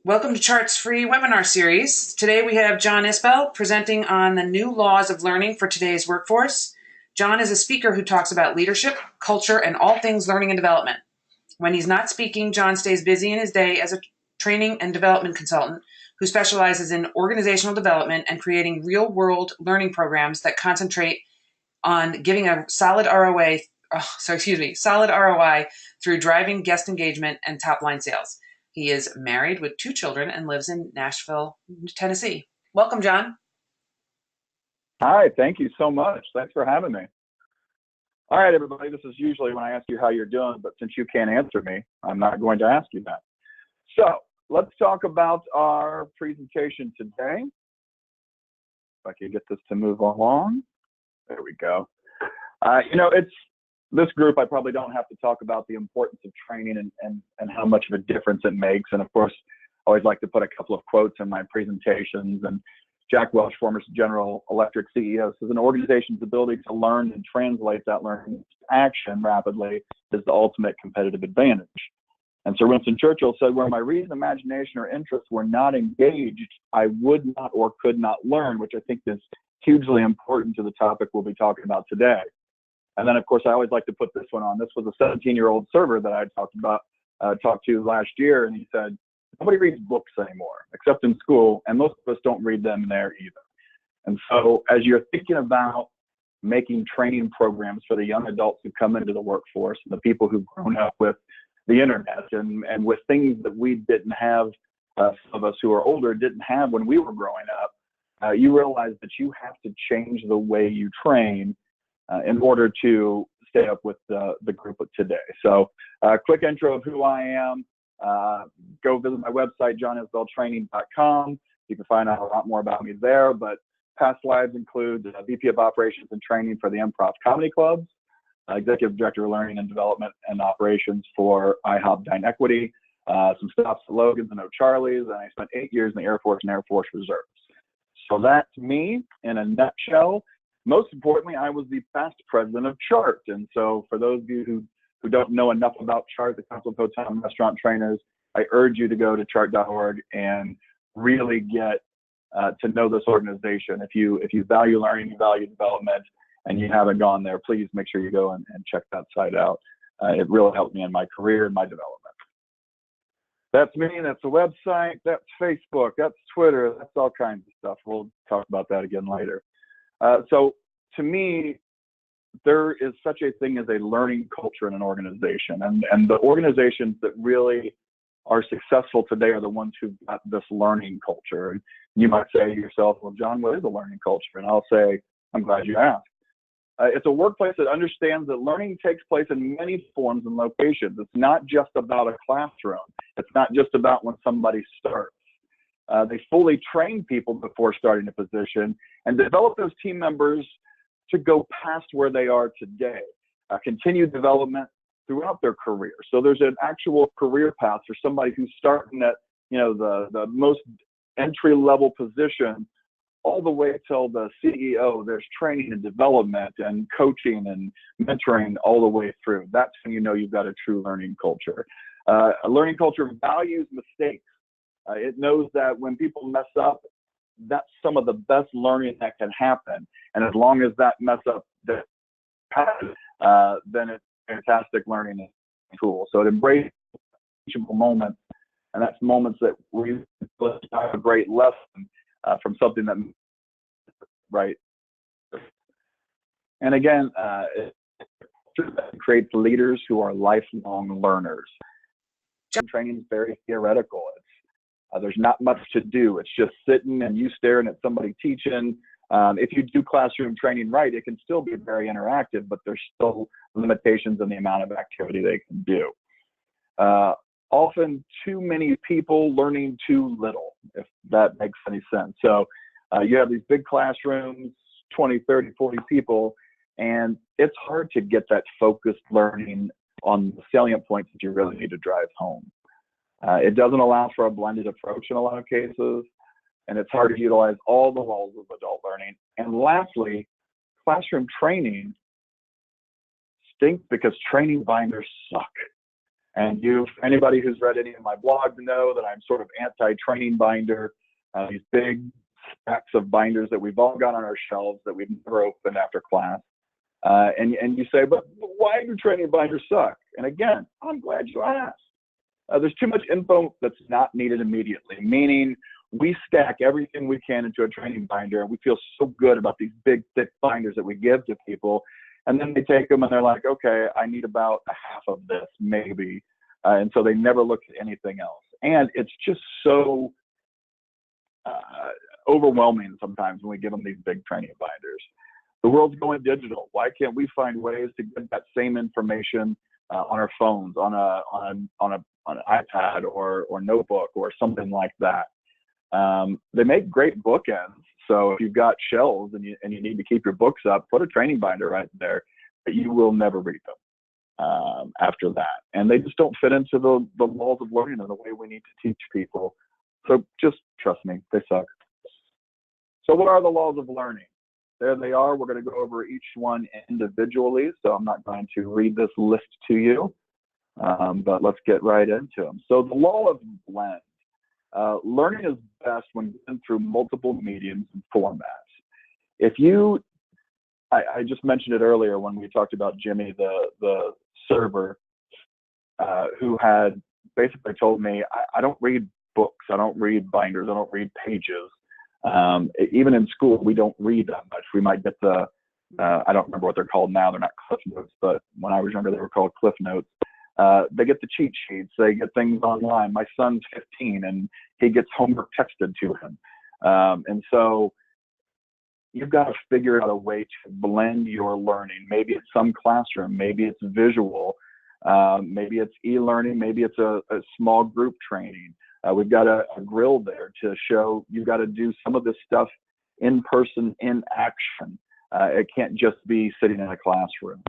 Welcome to Chart's free webinar series. Today we have John Isbell presenting on the new laws of learning for today's workforce. John is a speaker who talks about leadership, culture, and all things learning and development. When he's not speaking, John stays busy in his day as a training and development consultant who specializes in organizational development and creating real-world learning programs that concentrate on giving a solid ROI through driving guest engagement and top-line sales. He is married with 2 children and lives in Nashville, Tennessee. Welcome, John. Hi, thank you so much. Thanks for having me. All right, everybody, this is usually when I ask you how you're doing, but since you can't answer me, I'm not going to ask you that. So let's talk about our presentation today. If I can get this to move along. There we go. It's this group, I probably don't have to talk about the importance of training and how much of a difference it makes. And of course, I always like to put a couple of quotes in my presentations. And Jack Welch, former General Electric CEO, says an organization's ability to learn and translate that learning into action rapidly is the ultimate competitive advantage. And Sir Winston Churchill said, where my reason, imagination, or interests were not engaged, I would not or could not learn, which I think is hugely important to the topic we'll be talking about today. And then, of course, I always like to put this one on. This was a 17-year-old server that I talked to last year, and he said, nobody reads books anymore, except in school, and most of us don't read them there either. And so as you're thinking about making training programs for the young adults who come into the workforce, and the people who've grown up with the internet and with things that we didn't have, some of us who are older didn't have when we were growing up, you realize that you have to change the way you train in order to stay up with the group of today. So quick intro of who I am. Go visit my website, johnisbelltraining.com. You can find out a lot more about me there, but past lives include VP of Operations and Training for the Improv Comedy Clubs, Executive Director of Learning and Development and Operations for IHOP Dine Equity, some stops at Logan's and O'Charlie's, and I spent 8 years in the Air Force and Air Force Reserves. So that's me in a nutshell. Most importantly, I was the past president of Chart. And so for those of you who don't know enough about Chart, the Council of Hotel and Restaurant Trainers, I urge you to go to chart.org and really get to know this organization. If you value learning, you value development, and you haven't gone there, please make sure you go and check that site out. It really helped me in my career and my development. That's me, that's the website, that's Facebook, that's Twitter, that's all kinds of stuff. We'll talk about that again later. So to me, there is such a thing as a learning culture in an organization. And the organizations that really are successful today are the ones who've got this learning culture. And you might say to yourself, well, John, what is a learning culture? And I'll say, I'm glad you asked. It's a workplace that understands that learning takes place in many forms and locations. It's not just about a classroom. It's not just about when somebody starts. They fully train people before starting a position and develop those team members to go past where they are today, continued development throughout their career. So there's an actual career path for somebody who's starting at, the most entry-level position all the way till the CEO. There's training and development and coaching and mentoring all the way through. That's when you know you've got a true learning culture. A learning culture values mistakes. It knows that when people mess up, that's some of the best learning that can happen. And as long as that mess up happens, then it's fantastic learning tool. So it embraces teachable moments, and that's moments that we have a great lesson from something that right. And again, it creates leaders who are lifelong learners. Training is very theoretical. There's not much to do. It's just sitting and you staring at somebody teaching. If you do classroom training right, it can still be very interactive, but there's still limitations in the amount of activity they can do. Often too many people learning too little, if that makes any sense. So you have these big classrooms, 20, 30, 40 people, and it's hard to get that focused learning on the salient points that you really need to drive home. It doesn't allow for a blended approach in a lot of cases, and it's hard to utilize all the walls of adult learning. And lastly, classroom training stinks because training binders suck. And anybody who's read any of my blogs know that I'm sort of anti-training binder, these big stacks of binders that we've all got on our shelves that we've never opened after class. And you say, but why do training binders suck? And again, I'm glad you asked. There's too much info that's not needed immediately, meaning we stack everything we can into a training binder, and we feel so good about these big, thick binders that we give to people. And then they take them and they're like, okay, I need about a half of this, maybe. And so they never look at anything else. And it's just so overwhelming sometimes when we give them these big training binders. The world's going digital. Why can't we find ways to get that same information on our phones, on an iPad or notebook or something like that? They make great bookends. So if you've got shelves and you need to keep your books up, put a training binder right there, but you will never read them after that. And they just don't fit into the laws of learning and the way we need to teach people. So just trust me, they suck. So what are the laws of learning? There they are. We're going to go over each one individually. So I'm not going to read this list to you, but let's get right into them. So the law of blend. Learning is best when given through multiple mediums and formats. I just mentioned it earlier when we talked about Jimmy, the server, who had basically told me, I don't read books, I don't read binders, I don't read pages. Even in school, we don't read that much. We might get I don't remember what they're called now. They're not Cliff Notes, but when I was younger, they were called Cliff Notes. They get the cheat sheets. They get things online. My son's 15 and he gets homework texted to him. And so you've got to figure out a way to blend your learning. Maybe it's some classroom, maybe it's visual, maybe it's e-learning, maybe it's a small group training. We've got a grill there to show you've got to do some of this stuff in person, in action. It can't just be sitting in a classroom.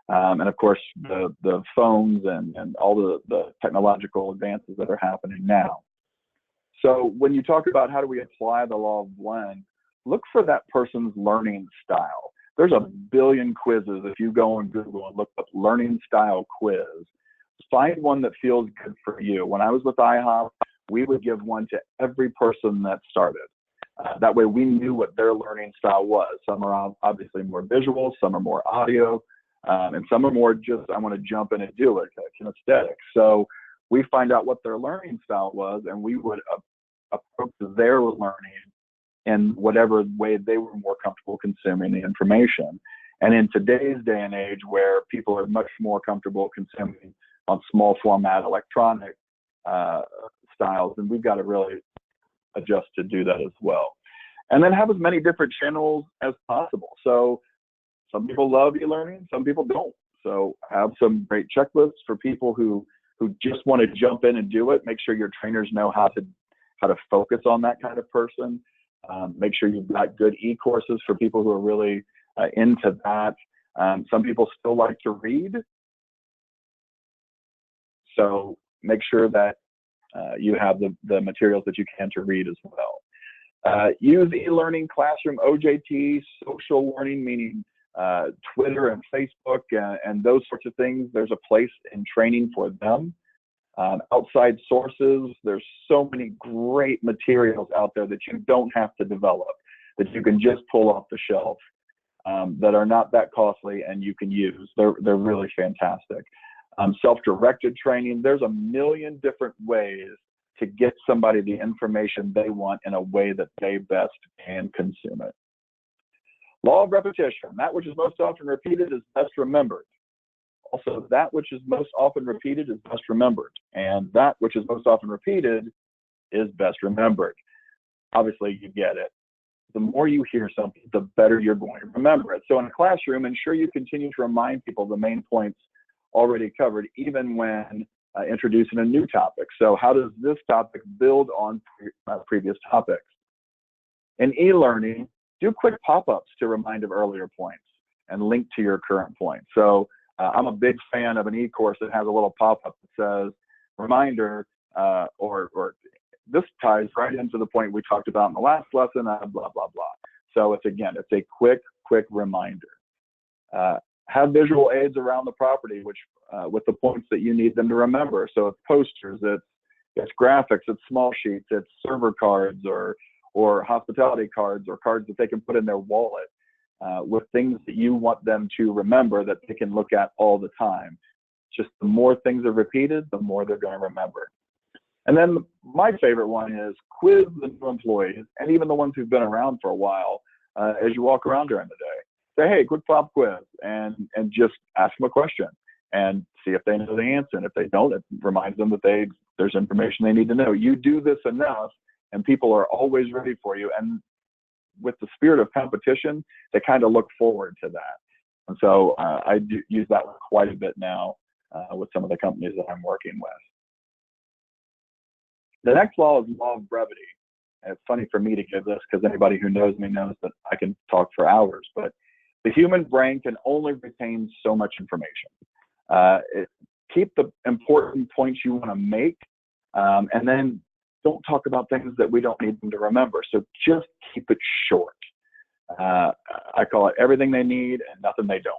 And of course, the phones and all the technological advances that are happening now. So when you talk about how do we apply the law of blend, look for that person's learning style. There's a billion quizzes. If you go on Google and look up learning style quiz, find one that feels good for you. When I was with IHOP, we would give one to every person that started. That way we knew what their learning style was. Some are obviously more visual, some are more audio, and some are more just, I want to jump in and do it, kinesthetic. So we find out what their learning style was, and we would approach their learning in whatever way they were more comfortable consuming the information. And in today's day and age, where people are much more comfortable consuming on small format electronic styles, and we've got to really adjust to do that as well. And then have as many different channels as possible. So some people love e-learning, some people don't. So have some great checklists for people who just want to jump in and do it. Make sure your trainers know how to focus on that kind of person. Make sure you've got good e-courses for people who are really into that. Some people still like to read. So make sure that you have the materials that you can to read as well. Use e-learning, classroom, OJT, social learning, meaning Twitter and Facebook and those sorts of things. There's a place in training for them. Outside sources, there's so many great materials out there that you don't have to develop, that you can just pull off the shelf, that are not that costly and you can use. They're really fantastic. Self-directed training, there's a million different ways to get somebody the information they want in a way that they best can consume it. Law of repetition, that which is most often repeated is best remembered. Also, that which is most often repeated is best remembered. And that which is most often repeated is best remembered. Obviously, you get it. The more you hear something, the better you're going to remember it. So in a classroom, ensure you continue to remind people the main points already covered, even when introducing a new topic. So how does this topic build on previous topics? In e-learning, do quick pop-ups to remind of earlier points and link to your current point. So I'm a big fan of an e-course that has a little pop-up that says, reminder, or this ties right into the point we talked about in the last lesson, blah, blah, blah. So it's a quick reminder. have visual aids around the property, which with the points that you need them to remember. So it's posters, it's graphics, it's small sheets, it's server cards or hospitality cards or cards that they can put in their wallet with things that you want them to remember that they can look at all the time. Just the more things are repeated, the more they're going to remember. And then my favorite one is quiz the new employees and even the ones who've been around for a while as you walk around during the day. Say, hey, quick pop quiz, and just ask them a question and see if they know the answer. And if they don't, it reminds them that there's information they need to know. You do this enough, and people are always ready for you. And with the spirit of competition, they kind of look forward to that. And so I do use that one quite a bit now with some of the companies that I'm working with. The next law is law of brevity. And it's funny for me to give this because anybody who knows me knows that I can talk for hours, but the human brain can only retain so much information. Keep the important points you want to make, and then don't talk about things that we don't need them to remember. So just keep it short. I call it everything they need and nothing they don't.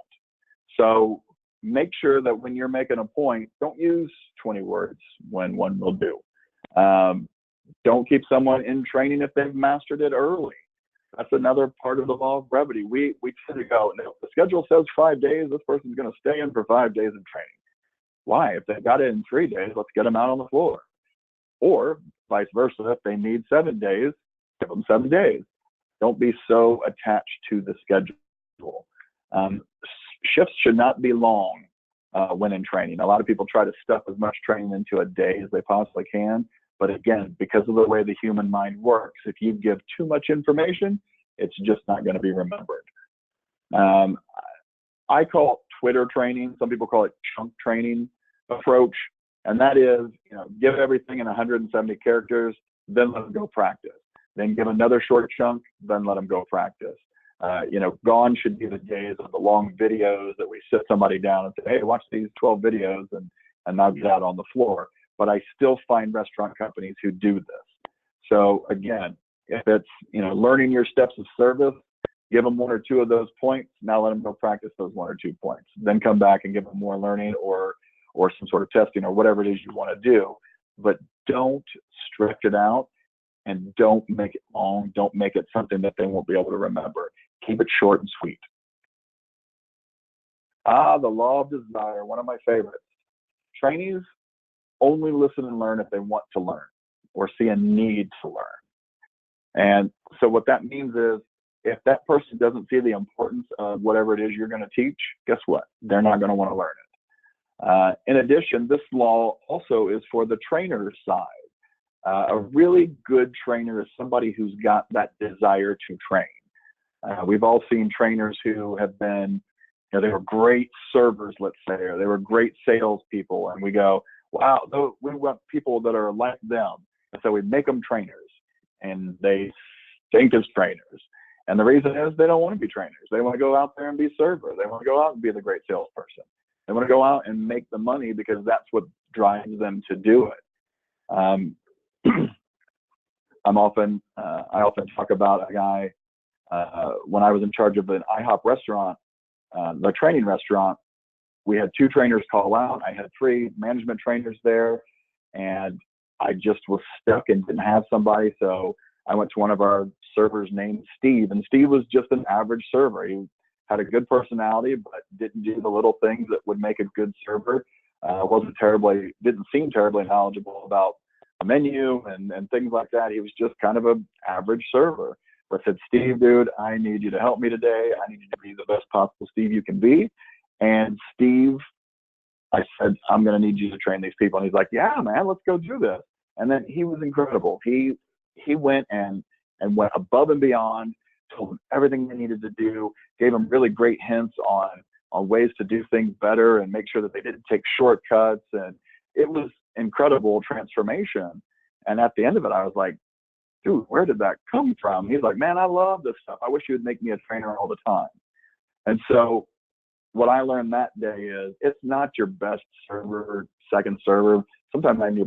So make sure that when you're making a point, don't use 20 words when one will do. Don't keep someone in training if they've mastered it early. That's another part of the law of brevity. We tend to go, no, the schedule says 5 days, this person's going to stay in for 5 days of training. Why? If they got it in 3 days, let's get them out on the floor. Or vice versa, if they need 7 days, give them 7 days. Don't be so attached to the schedule. Shifts should not be long when in training. A lot of people try to stuff as much training into a day as they possibly can. But again, because of the way the human mind works, if you give too much information, it's just not going to be remembered. I call it Twitter training. Some people call it chunk training approach. And that is, give everything in 170 characters, then let them go practice. Then give another short chunk, then let them go practice. Gone should be the days of the long videos that we sit somebody down and say, hey, watch these 12 videos and now get out on the floor. But I still find restaurant companies who do this. So again, if it's, learning your steps of service, give them 1 or 2 of those points. Now let them go practice those 1 or 2 points. Then come back and give them more learning or some sort of testing or whatever it is you want to do. But don't stretch it out and don't make it long. Don't make it something that they won't be able to remember. Keep it short and sweet. The law of desire, one of my favorites. Trainees only listen and learn if they want to learn or see a need to learn. And so what that means is if that person doesn't see the importance of whatever it is you're going to teach, guess what? They're not going to want to learn it. In addition, this law also is for the trainer's side. A really good trainer is somebody who's got that desire to train. We've all seen trainers who have been, they were great servers, let's say, or they were great salespeople, and we go, wow, we want people that are like them. And so we make them trainers, and they think as trainers. And the reason is they don't want to be trainers. They want to go out there and be server. They want to go out and be the great salesperson. They want to go out and make the money because that's what drives them to do it. I often talk about a guy when I was in charge of an IHOP restaurant, the training restaurant. We had 2 trainers call out. I had 3 management trainers there, and I just was stuck and didn't have somebody. So I went to one of our servers named Steve, and Steve was just an average server. He had a good personality, but didn't do the little things that would make a good server. Didn't seem terribly knowledgeable about a menu and things like that. He was just kind of an average server. But I said, Steve, dude, I need you to help me today. I need you to be the best possible Steve you can be. And Steve, I said, I'm going to need you to train these people. And he's like, yeah, man, let's go do this. And then he was incredible. He went and went above and beyond, told them everything they needed to do, gave them really great hints on ways to do things better and make sure that they didn't take shortcuts. And it was incredible transformation. And at the end of it, I was like, dude, where did that come from? He's like, man, I love this stuff. I wish you would make me a trainer all the time. And so what I learned that day is it's not your best server, second server, sometimes not even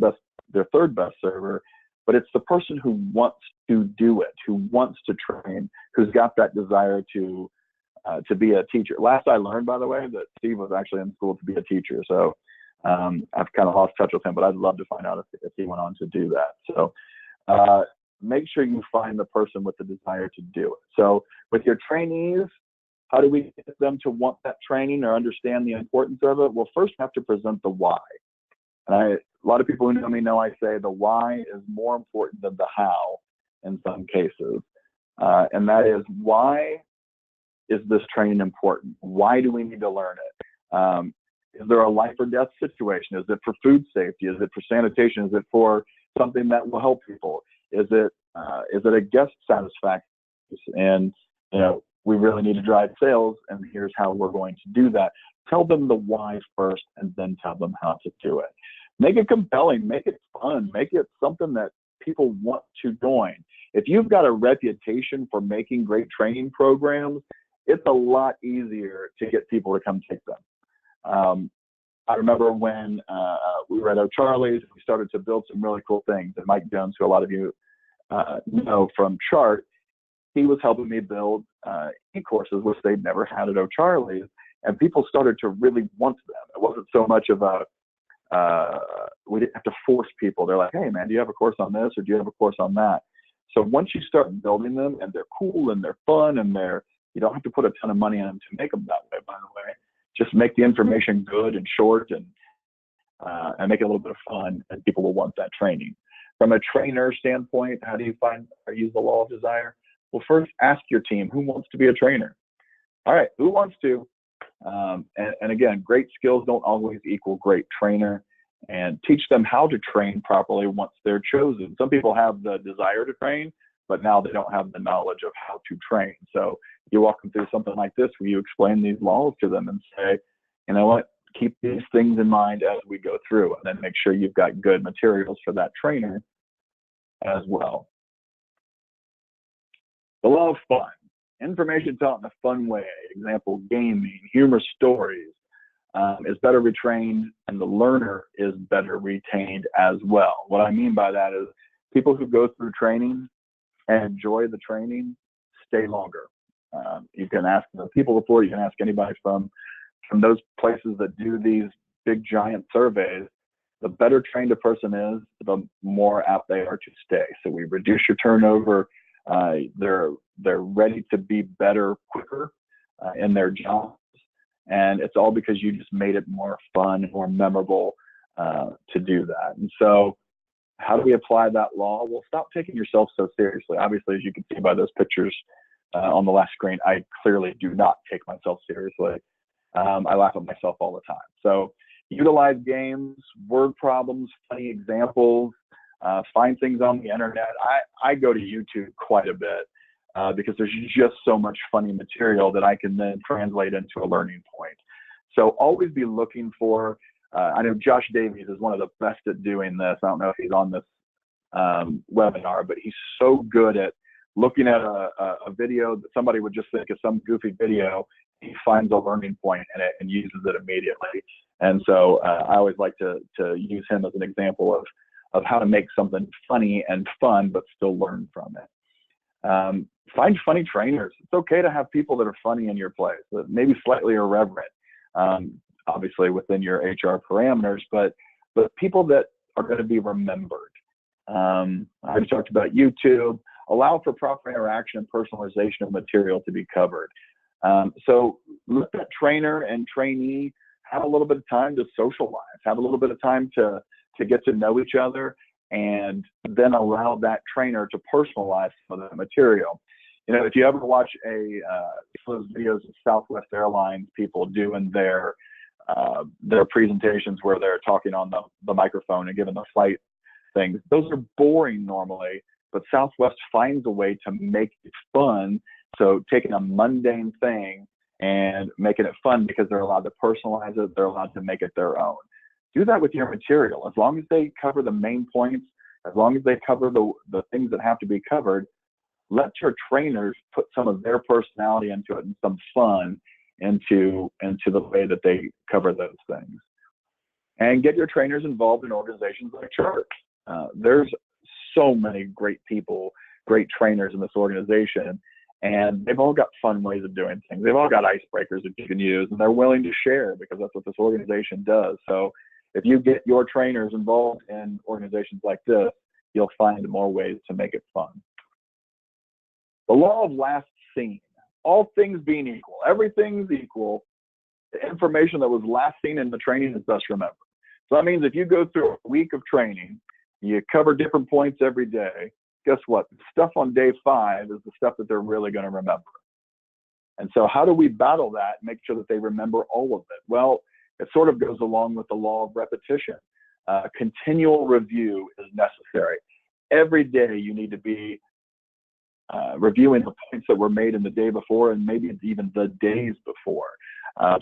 their third best server, but it's the person who wants to do it, who wants to train, who's got that desire to to be a teacher. Last I learned, by the way, that Steve was actually in school to be a teacher. So I've kind of lost touch with him, but I'd love to find out if he went on to do that. So make sure you find the person with the desire to do it. So with your trainees, how do we get them to want that training or understand the importance of it? Well, first we have to present the why. And a lot of people who know me know I say the why is more important than the how in some cases. And that is, why is this training important? Why do we need to learn it? Is there a life or death situation? Is it for food safety? Is it for sanitation? Is it for something that will help people? Is it a guest satisfaction? And we really need to drive sales, and here's how we're going to do that. Tell them the why first, and then tell them how to do it. Make it compelling, make it fun, make it something that people want to join. If you've got a reputation for making great training programs, it's a lot easier to get people to come take them. I remember when we were at O'Charlie's, we started to build some really cool things. And Mike Jones, who a lot of you know from Chart, he was helping me build e-courses, which they'd never had at O'Charlie's. And people started to really want them. It wasn't so much of we didn't have to force people. They're like, hey, man, do you have a course on this, or do you have a course on that? So once you start building them, and they're cool and they're fun, and you don't have to put a ton of money on them to make them that way, by the way. Just make the information good and short, and make it a little bit of fun, and people will want that training. From a trainer standpoint, how do you find or use the law of desire? Well, first ask your team, who wants to be a trainer? All right, who wants to? And again, great skills don't always equal great trainer, and teach them how to train properly once they're chosen. Some people have the desire to train, but now they don't have the knowledge of how to train. So you walk them through something like this, where you explain these laws to them and say, you know what, keep these things in mind as we go through, and then make sure you've got good materials for that trainer as well. The law of fun. Information taught in a fun way, example, gaming, humor stories, is better retrained, and the learner is better retained as well. What I mean by that is people who go through training and enjoy the training stay longer. You can ask the people before, you can ask anybody from those places that do these big giant surveys. The better trained a person is, the more apt they are to stay. So we reduce your turnover. They're ready to be better quicker in their jobs. And it's all because you just made it more fun and more memorable to do that. And so how do we apply that law? Well, stop taking yourself so seriously. Obviously, as you can see by those pictures on the last screen, I clearly do not take myself seriously. I laugh at myself all the time. So utilize games, word problems, funny examples, find things on the internet. I go to YouTube quite a bit. Because there's just so much funny material that I can then translate into a learning point. So always be looking for, I know Josh Davies is one of the best at doing this. I don't know if he's on this webinar, but he's so good at looking at a video that somebody would just think is some goofy video. He finds a learning point in it and uses it immediately. And so I always like to use him as an example of how to make something funny and fun, but still learn from it. Find funny trainers. It's okay to have people that are funny in your place, maybe slightly irreverent, obviously within your HR parameters, but people that are going to be remembered. I talked about YouTube. Allow for proper interaction and personalization of material to be covered. So let that trainer and trainee have a little bit of time to socialize, have a little bit of time to get to know each other, and then allow that trainer to personalize some of that material. If you ever watch those videos of Southwest Airlines people doing their presentations where they're talking on the microphone and giving the flight things, those are boring normally, but Southwest finds a way to make it fun. So taking a mundane thing and making it fun because they're allowed to personalize it, they're allowed to make it their own. Do that with your material. As long as they cover the main points, as long as they cover the things that have to be covered, let your trainers put some of their personality into it and some fun into the way that they cover those things. And get your trainers involved in organizations like Chart. There's so many great people, great trainers in this organization. And they've all got fun ways of doing things. They've all got icebreakers that you can use, and they're willing to share because that's what this organization does. So if you get your trainers involved in organizations like this, you'll find more ways to make it fun. The law of last seen. All things being equal, everything's equal. The information that was last seen in the training is best remembered. So that means if you go through a week of training, you cover different points every day, guess what? The stuff on day 5 is the stuff that they're really going to remember. And so how do we battle that and make sure that they remember all of it? Well, it sort of goes along with the law of repetition. Continual review is necessary. Every day you need to be reviewing the points that were made in the day before, and maybe even the days before.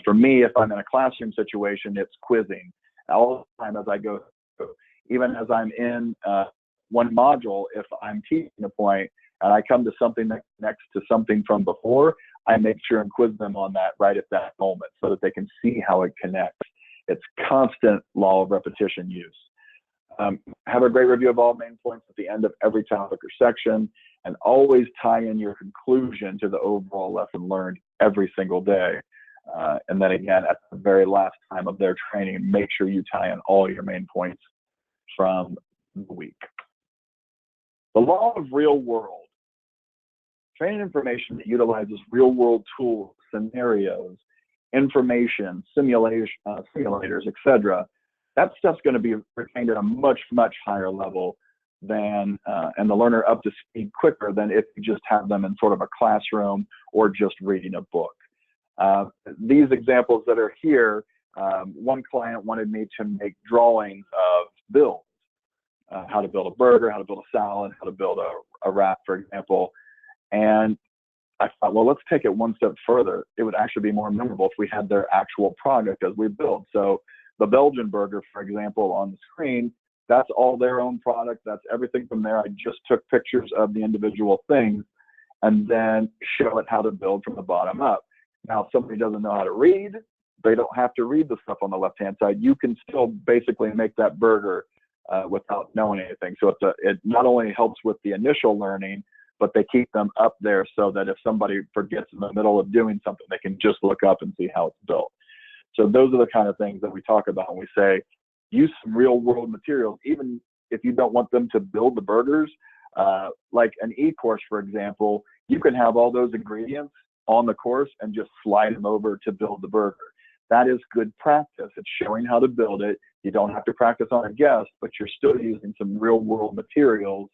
For me, if I'm in a classroom situation, it's quizzing all the time as I go through. Even as I'm in one module, if I'm teaching a point and I come to something that connects to something from before, I make sure and quiz them on that right at that moment so that they can see how it connects. It's constant law of repetition use. Have a great review of all main points at the end of every topic or section, and always tie in your conclusion to the overall lesson learned every single day. And then again, at the very last time of their training, make sure you tie in all your main points from the week. The law of real world. Training information that utilizes real world tools, scenarios, information, simulators, etc. That stuff's going to be retained at a much, much higher level than, and the learner up to speed quicker than if you just have them in sort of a classroom or just reading a book. These examples that are here, one client wanted me to make drawings of builds, how to build a burger, how to build a salad, how to build a wrap, for example. And I thought, well, let's take it one step further. It would actually be more memorable if we had their actual product as we build. So the Belgian burger, for example, on the screen, that's all their own product. That's everything from there. I just took pictures of the individual things and then show it how to build from the bottom up. Now, if somebody doesn't know how to read, they don't have to read the stuff on the left-hand side. You can still basically make that burger without knowing anything. So it not only helps with the initial learning, but they keep them up there so that if somebody forgets in the middle of doing something, they can just look up and see how it's built. So those are the kind of things that we talk about when we say, use some real world materials, even if you don't want them to build the burgers. Like an e-course, for example, you can have all those ingredients on the course and just slide them over to build the burger. That is good practice. It's showing how to build it. You don't have to practice on a guest, but you're still using some real world materials,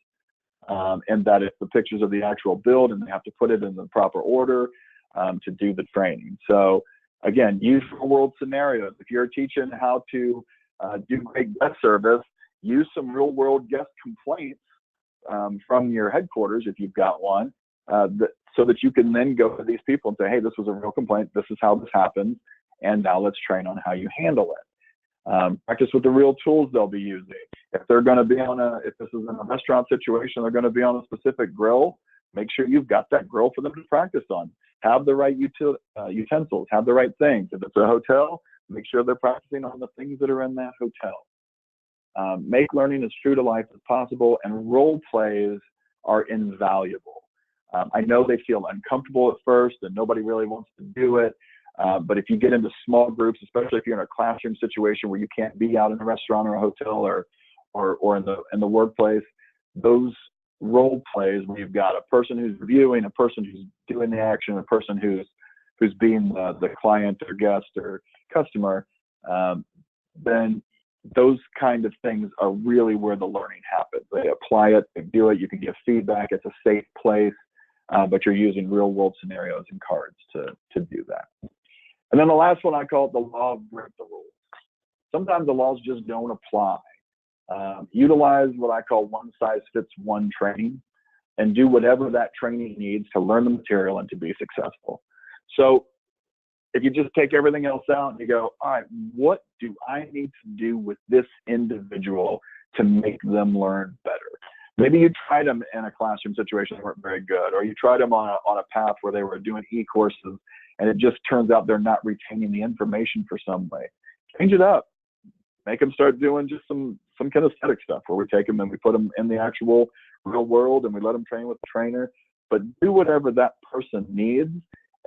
and that it's the pictures of the actual build and they have to put it in the proper order to do the training. So again, use real world scenarios. If you're teaching how to do great guest service, use some real world guest complaints from your headquarters, if you've got one, so that you can then go to these people and say, hey, this was a real complaint. This is how this happens. And now let's train on how you handle it. Practice with the real tools they'll be using. If they're going to be if this is in a restaurant situation, they're going to be on a specific grill, make sure you've got that grill for them to practice on. Have the right utensils, have the right things. If it's a hotel, make sure they're practicing on the things that are in that hotel. Make learning as true to life as possible, and role plays are invaluable. I know they feel uncomfortable at first and nobody really wants to do it. But if you get into small groups, especially if you're in a classroom situation where you can't be out in a restaurant or a hotel or in the workplace, those role plays where you've got a person who's reviewing, a person who's doing the action, a person who's being the client or guest or customer, then those kind of things are really where the learning happens. They apply it, they do it, you can give feedback, it's a safe place, but you're using real world scenarios and cards to do that. And then the last one, I call it the law of break the rules. Sometimes the laws just don't apply. Utilize what I call one size fits one training and do whatever that training needs to learn the material and to be successful. So if you just take everything else out and you go, all right, what do I need to do with this individual to make them learn better? Maybe you tried them in a classroom situation that weren't very good, or you tried them on a path where they were doing e-courses and it just turns out they're not retaining the information for some way. Change it up. Make them start doing just some kinesthetic stuff where we take them and we put them in the actual real world and we let them train with the trainer. but do whatever that person needs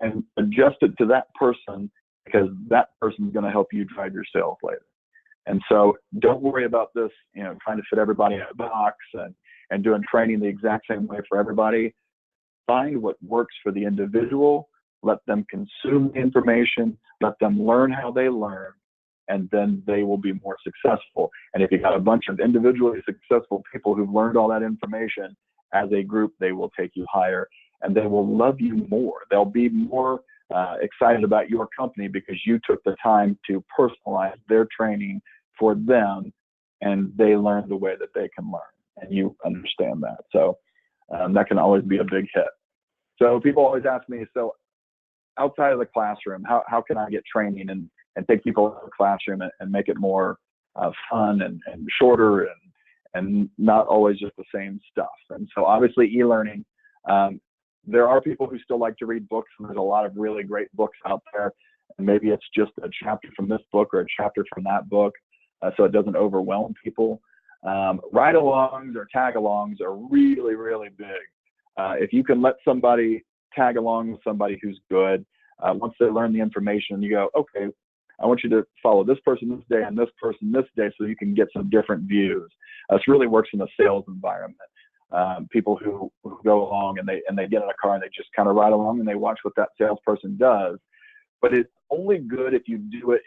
and adjust it to that person, because that person is going to help you drive your sales later. And so don't worry about this, trying to fit everybody in a box and doing training the exact same way for everybody. Find what works for the individual, let them consume the information, let them learn how they learn, and then they will be more successful. And if you got a bunch of individually successful people who've learned all that information, as a group, they will take you higher and they will love you more. They'll be more excited about your company because you took the time to personalize their training for them, and they learn the way that they can learn, and you understand that. So that can always be a big hit. So people always ask me, so outside of the classroom, how can I get training and take people out of the classroom and make it more fun and shorter and not always just the same stuff? And so obviously e-learning, there are people who still like to read books, and there's a lot of really great books out there. And maybe it's just a chapter from this book or a chapter from that book, so it doesn't overwhelm people. Ride-alongs or tag-alongs are really, really big. If you can let somebody tag along with somebody who's good, once they learn the information, you go, okay, I want you to follow this person this day and this person this day, so you can get some different views. This really works in a sales environment. People who go along and they get in a car and they just kind of ride along and they watch what that salesperson does. But it's only good if you do it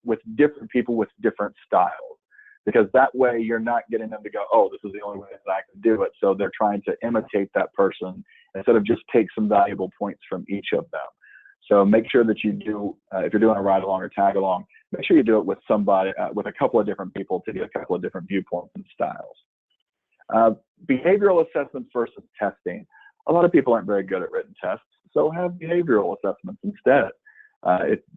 with different people with different styles, because that way you're not getting them to go, oh, this is the only way that I can do it. So they're trying to imitate that person instead of just take some valuable points from each of them. So make sure that you do, if you're doing a ride along or tag along, make sure you do it with somebody, with a couple of different people to get a couple of different viewpoints and styles. Behavioral assessments versus testing. A lot of people aren't very good at written tests, so have behavioral assessments instead.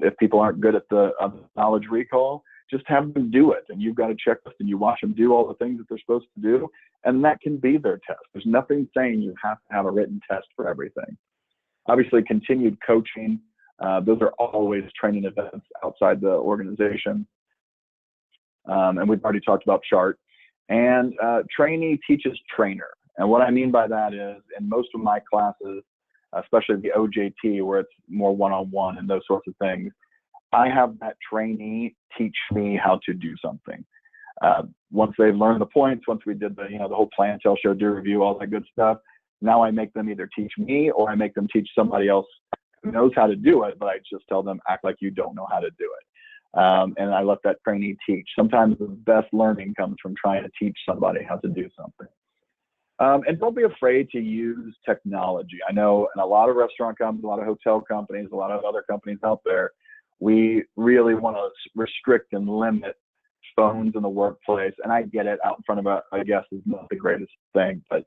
If people aren't good at the knowledge recall, just have them do it, and you've got a checklist and you watch them do all the things that they're supposed to do, and that can be their test. There's nothing saying you have to have a written test for everything. Obviously, continued coaching, those are always training events outside the organization. And we've already talked about chart. And trainee teaches trainer. And what I mean by that is, in most of my classes, especially the OJT, where it's more one-on-one and those sorts of things, I have that trainee teach me how to do something. Once they've learned the points, once we did the whole plan, tell, show, do, review, all that good stuff, now I make them either teach me or I make them teach somebody else who knows how to do it, but I just tell them, act like you don't know how to do it. And I let that trainee teach. Sometimes the best learning comes from trying to teach somebody how to do something. And don't be afraid to use technology. I know in a lot of restaurant companies, a lot of hotel companies, a lot of other companies out there, we really want to restrict and limit phones in the workplace. And I get it, out in front of a guest is not the greatest thing. But,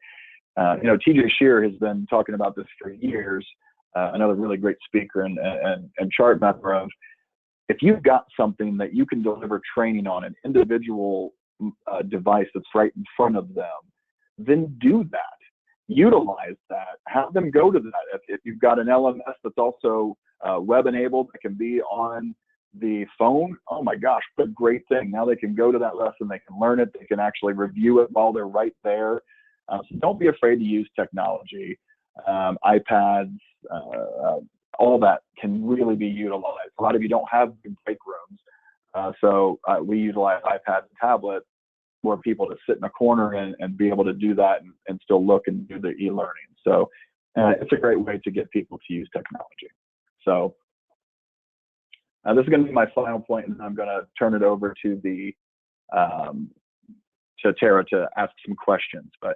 TJ Shear has been talking about this for years, another really great speaker and chart member of, if you've got something that you can deliver training on, an individual device that's right in front of them, then do that. Utilize that. Have them go to that. If you've got an LMS that's also web enabled, that can be on the phone, oh my gosh, what a great thing. Now they can go to that lesson, they can learn it, they can actually review it while they're right there. So don't be afraid to use technology. iPads, all that can really be utilized. A lot of you don't have big break rooms. So we utilize iPads and tablets for people to sit in a corner and be able to do that and still look and do the e-learning. So it's a great way to get people to use technology. So this is going to be my final point, and I'm going to turn it over to to Tara to ask some questions. But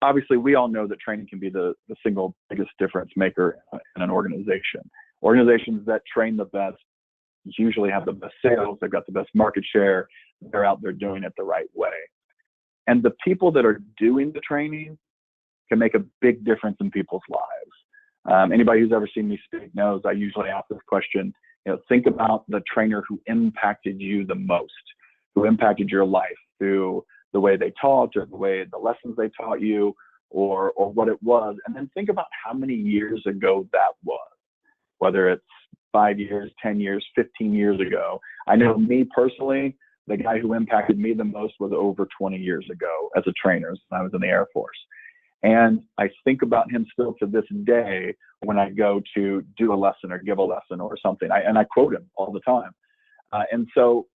obviously, we all know that training can be the single biggest difference maker in an organization. Organizations that train the best usually have the best sales, they've got the best market share, they're out there doing it the right way. And the people that are doing the training can make a big difference in people's lives. Anybody who's ever seen me speak knows I usually ask this question, think about the trainer who impacted you the most, who impacted your life through the way they taught or the lessons they taught you or what it was. And then think about how many years ago that was, whether it's 5 years, 10 years, 15 years ago. I know me personally, the guy who impacted me the most was over 20 years ago as a trainer when I was in the Air Force. And I think about him still to this day when I go to do a lesson or give a lesson or something. And I quote him all the time. And so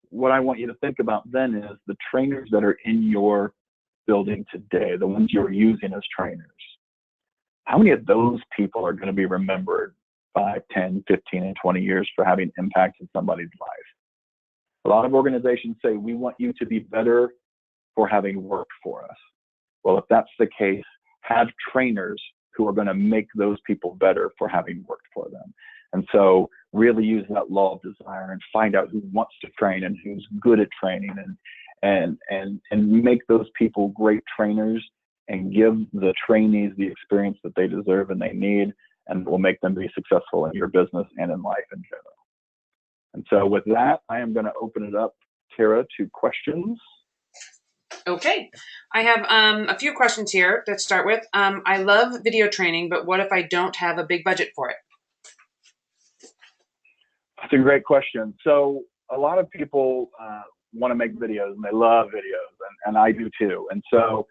what I want you to think about then is the trainers that are in your building today, the ones you're using as trainers. How many of those people are going to be remembered 5, 10, 15, and 20 years for having impacted somebody's life? A lot of organizations say, we want you to be better for having worked for us. Well, if that's the case, have trainers who are going to make those people better for having worked for them. And so really use that law of desire and find out who wants to train and who's good at training, and make those people great trainers and give the trainees the experience that they deserve and they need, and will make them be successful in your business and in life in general. And so with that, I am going to open it up, Tara, to questions. Okay. I have a few questions here to start with. I love video training, but what if I don't have a big budget for it? That's a great question. So a lot of people want to make videos, and they love videos, and I do too. And so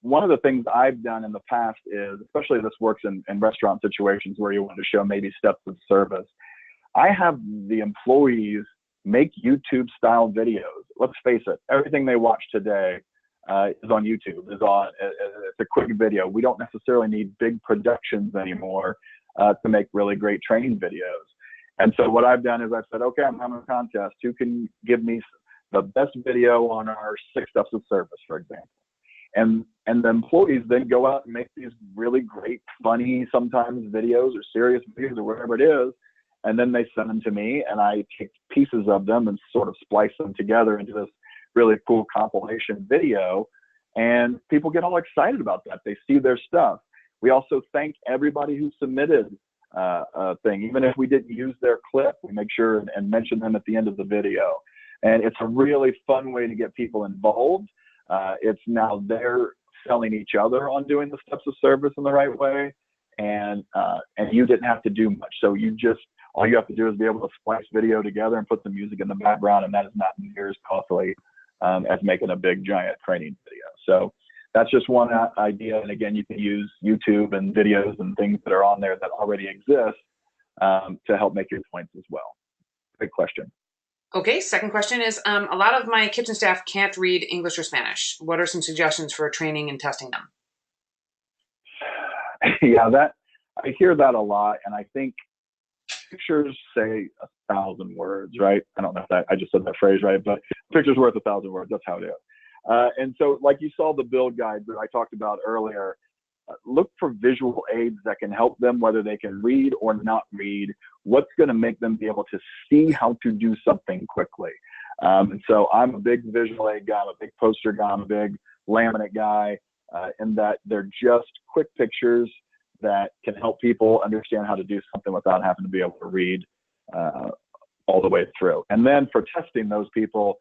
one of the things I've done in the past is, especially this works in restaurant situations where you want to show maybe steps of service, I have the employees make YouTube style videos. Let's face it, everything they watch today is on YouTube. It's a quick video. We don't necessarily need big productions anymore to make really great training videos. And so what I've done is I've said, okay, I'm having a contest. Who can give me the best video on our 6 steps of service, for example? And the employees then go out and make these really great, funny, sometimes videos or serious videos or whatever it is. And then they send them to me, and I take pieces of them and sort of splice them together into this really cool compilation video. And people get all excited about that. They see their stuff. We also thank everybody who submitted a thing. Even if we didn't use their clip, we make sure and mention them at the end of the video. And it's a really fun way to get people involved. It's now they're selling each other on doing the steps of service in the right way. And you didn't have to do much. So all you have to do is be able to splice video together and put the music in the background, and that is not near as costly as making a big giant training video. So that's just one idea. And again, you can use YouTube and videos and things that are on there that already exist to help make your points as well. Great question. Okay, second question is, a lot of my kitchen staff can't read English or Spanish. What are some suggestions for training and testing them? Yeah, I hear that a lot, and I think pictures say 1,000 words, right? I don't know if I just said that phrase right, but picture's worth 1,000 words. That's how it is. And so like you saw the build guide that I talked about earlier, look for visual aids that can help them, whether they can read or not read, what's going to make them be able to see how to do something quickly. And so I'm a big visual aid guy, I'm a big poster guy, I'm a big laminate guy, in that they're just quick pictures that can help people understand how to do something without having to be able to read all the way through. And then for testing those people,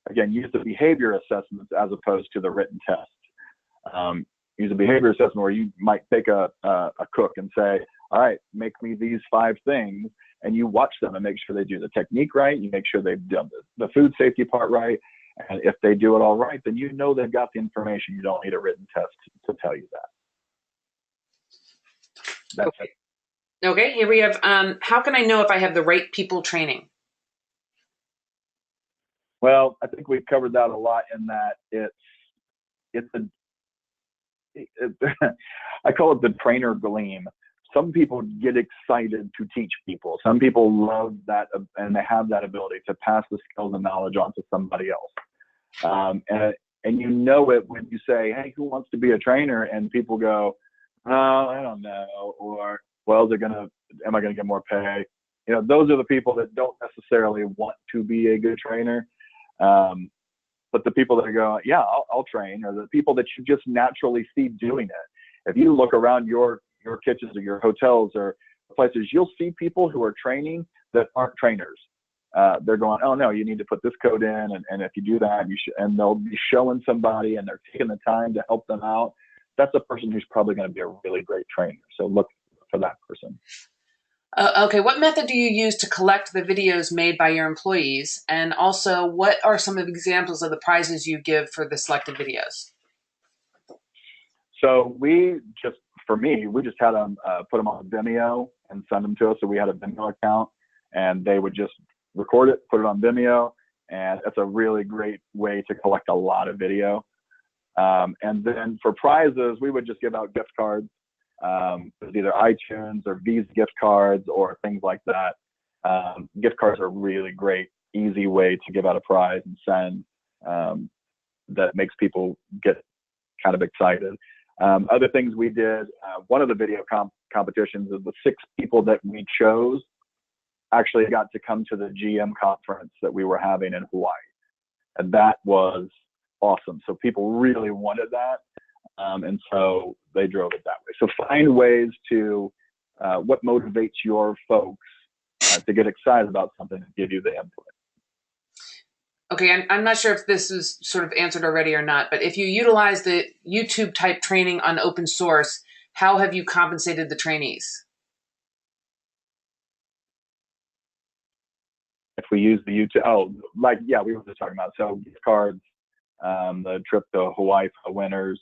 again, use the behavior assessments as opposed to the written test. Use a behavior assessment where you might take a cook and say, all right, make me these 5 things, and you watch them and make sure they do the technique right. You make sure they've done the food safety part right. And if they do it all right, then you know they've got the information. You don't need a written test to tell you that. That's okay. Okay, here we have, how can I know if I have the right people training? Well, I think we've covered that a lot in that I call it the trainer gleam. Some people get excited to teach people. Some people love that, and they have that ability to pass the skills and knowledge on to somebody else. And you know it when you say, hey, who wants to be a trainer? And people go, oh, I don't know. Or, well, am I going to get more pay? You know, those are the people that don't necessarily want to be a good trainer. But the people that go, yeah, I'll train, are the people that you just naturally see doing it. If you look around your kitchens or your hotels or places, you'll see people who are training that aren't trainers. They're going, oh no, you need to put this code in, and if you do that, and they'll be showing somebody, and they're taking the time to help them out. That's a person who's probably going to be a really great trainer. So look for that person. Okay, what method do you use to collect the videos made by your employees? And also, what are some of the examples of the prizes you give for the selected videos? So we just had them put them on Vimeo and send them to us. So we had a Vimeo account, and they would just record it, put it on Vimeo, and it's a really great way to collect a lot of video. And then for prizes, we would just give out gift cards. It was either iTunes or Visa gift cards or things like that. Gift cards are a really great, easy way to give out a prize and send, that makes people get kind of excited. Other things we did, one of the video competitions is the 6 people that we chose actually got to come to the GM conference that we were having in Hawaii. And that was awesome. So people really wanted that. And so they drove it that way. So find ways to, what motivates your folks to get excited about something and give you the input. Okay, I'm not sure if this is sort of answered already or not, but if you utilize the YouTube type training on open source, how have you compensated the trainees? If we use the YouTube, we were just talking about, so gift cards, the trip to Hawaii for the winners.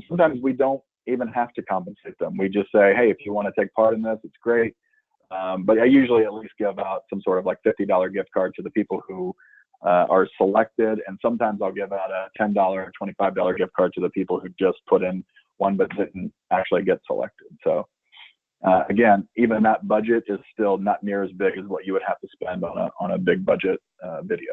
Sometimes we don't even have to compensate them. We just say, hey, if you want to take part in this, it's great. But I usually at least give out some sort of like $50 gift card to the people who are selected. And sometimes I'll give out a $10 or $25 gift card to the people who just put in one but didn't actually get selected. So again, even that budget is still not near as big as what you would have to spend on a big budget video.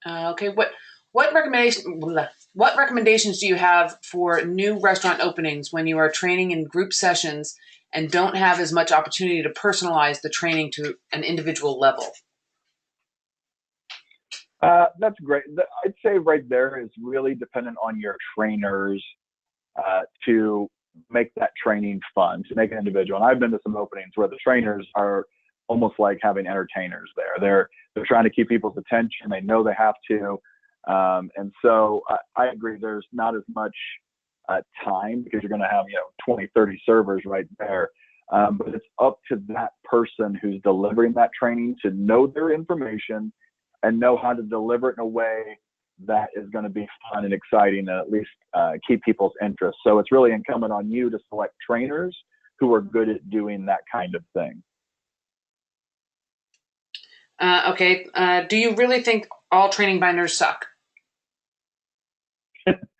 Okay, what recommendations do you have for new restaurant openings when you are training in group sessions and don't have as much opportunity to personalize the training to an individual level? That's great. I'd say right there is really dependent on your trainers to make that training fun, to make it individual. And I've been to some openings where the trainers are almost like having entertainers there. They're trying to keep people's attention. They know they have to. And so I agree, there's not as much time because you're going to have 20, 30 servers right there. But it's up to that person who's delivering that training to know their information and know how to deliver it in a way that is going to be fun and exciting and at least keep people's interest. So it's really incumbent on you to select trainers who are good at doing that kind of thing. Okay. Do you really think all training binders suck?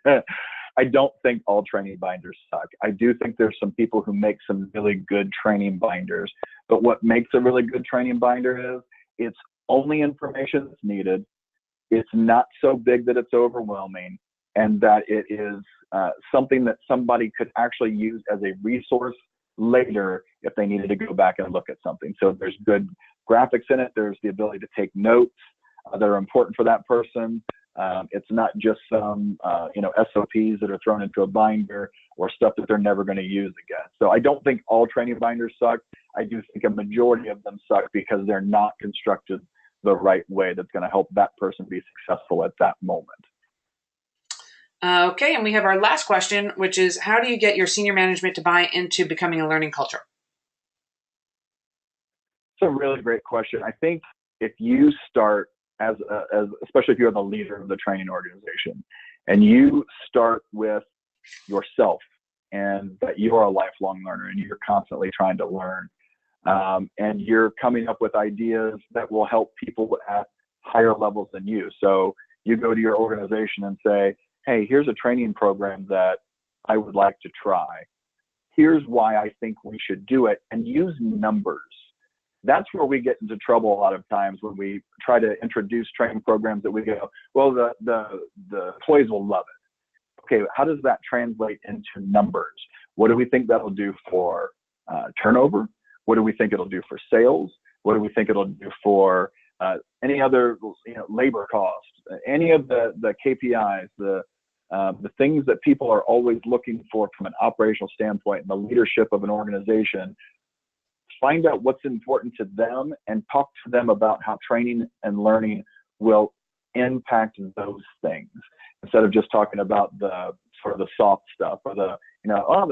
I don't think all training binders suck. I do think there's some people who make some really good training binders, but what makes a really good training binder is it's only information that's needed. It's not so big that it's overwhelming, and that it is something that somebody could actually use as a resource later if they needed to go back and look at something. So there's good graphics in it. There's the ability to take notes that are important for that person. It's not just some SOPs that are thrown into a binder or stuff that they're never going to use again. So I don't think all training binders suck. I do think a majority of them suck because they're not constructed the right way that's going to help that person be successful at that moment. Okay, and we have our last question, which is, how do you get your senior management to buy into becoming a learning culture? It's a really great question. I think if you start as especially if you're the leader of the training organization, and you start with yourself and that you are a lifelong learner and you're constantly trying to learn, and you're coming up with ideas that will help people at higher levels than you. So you go to your organization and say, hey, here's a training program that I would like to try. Here's why I think we should do it, and use numbers. That's where we get into trouble a lot of times when we try to introduce training programs that we go, well, the employees will love it. Okay, how does that translate into numbers? What do we think that'll do for turnover? What do we think it'll do for sales? What do we think it'll do for any other labor costs? Any of the KPIs, the things that people are always looking for from an operational standpoint in the leadership of an organization. Find out what's important to them and talk to them about how training and learning will impact those things, instead of just talking about the sort of the soft stuff or the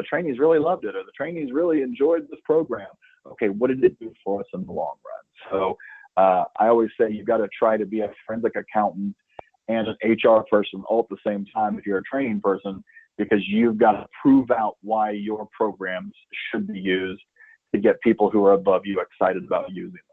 trainees really loved it, or the trainees really enjoyed this program. Okay, what did it do for us in the long run? So I always say you've got to try to be a forensic accountant and an HR person all at the same time if you're a training person, because you've got to prove out why your programs should be used to get people who are above you excited about using them.